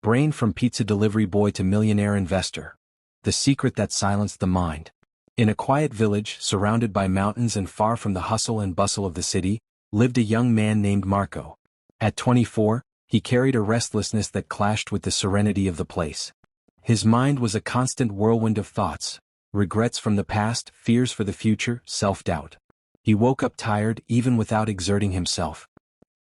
Brain from pizza delivery boy to millionaire investor. The secret that silenced the mind. In a quiet village, surrounded by mountains and far from the hustle and bustle of the city, lived a young man named Marco. At 24, he carried a restlessness that clashed with the serenity of the place. His mind was a constant whirlwind of thoughts, regrets from the past, fears for the future, self-doubt. He woke up tired even without exerting himself.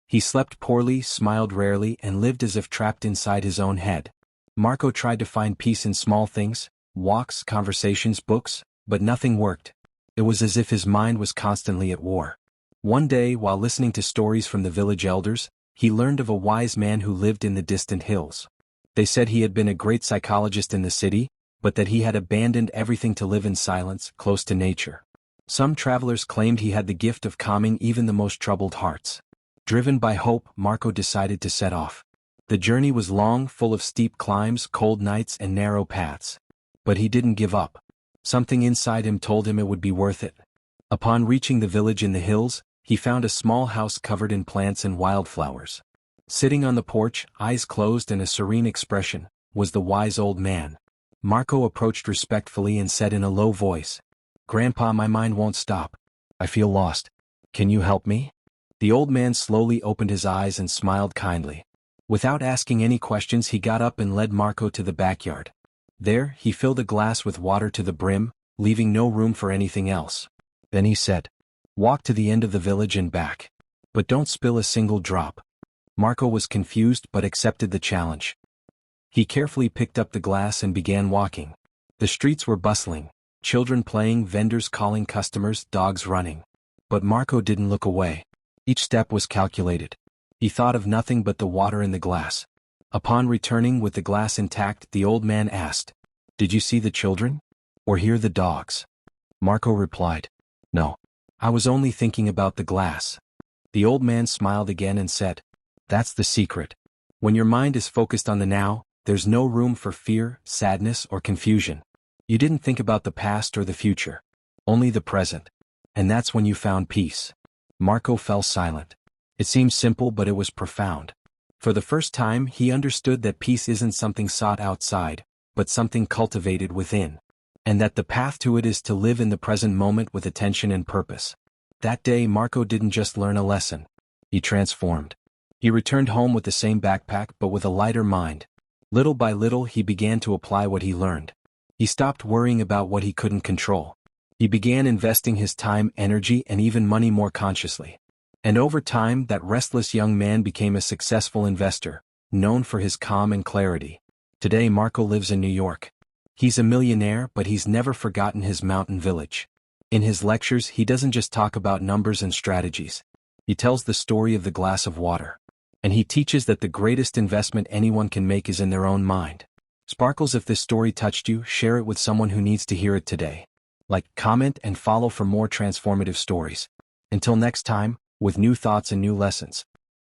He slept poorly, smiled rarely, and lived as if trapped inside his own head. Marco tried to find peace in small things, walks, conversations, books, but nothing worked. It was as if his mind was constantly at war. One day, while listening to stories from the village elders, he learned of a wise man who lived in the distant hills. They said he had been a great psychologist in the city, but that he had abandoned everything to live in silence, close to nature. Some travelers claimed he had the gift of calming even the most troubled hearts. Driven by hope, Marco decided to set off. The journey was long, full of steep climbs, cold nights, and narrow paths. But he didn't give up. Something inside him told him it would be worth it. Upon reaching the village in the hills, he found a small house covered in plants and wildflowers. Sitting on the porch, eyes closed and a serene expression, was the wise old man. Marco approached respectfully and said in a low voice, "Grandpa, my mind won't stop. I feel lost. Can you help me?" The old man slowly opened his eyes and smiled kindly. Without asking any questions, he got up and led Marco to the backyard. There, he filled a glass with water to the brim, leaving no room for anything else. Then he said, "Walk to the end of the village and back. But don't spill a single drop." Marco was confused but accepted the challenge. He carefully picked up the glass and began walking. The streets were bustling, children playing, vendors calling customers, dogs running. But Marco didn't look away. Each step was calculated. He thought of nothing but the water in the glass. Upon returning with the glass intact, the old man asked, "Did you see the children? Or hear the dogs?" Marco replied, "No. I was only thinking about the glass." The old man smiled again and said, "That's the secret. When your mind is focused on the now, there's no room for fear, sadness, or confusion. You didn't think about the past or the future. Only the present. And that's when you found peace." Marco fell silent. It seemed simple, but it was profound. For the first time, he understood that peace isn't something sought outside, but something cultivated within. And that the path to it is to live in the present moment with attention and purpose. That day, Marco didn't just learn a lesson. He transformed. He returned home with the same backpack but with a lighter mind. Little by little, he began to apply what he learned. He stopped worrying about what he couldn't control. He began investing his time, energy, and even money more consciously. And over time, that restless young man became a successful investor, known for his calm and clarity. Today, Marco lives in New York. He's a millionaire, but he's never forgotten his mountain village. In his lectures, he doesn't just talk about numbers and strategies. He tells the story of the glass of water. And he teaches that the greatest investment anyone can make is in their own mind. Sparkles, if this story touched you, share it with someone who needs to hear it today. Like, comment, and follow for more transformative stories. Until next time, with new thoughts and new lessons.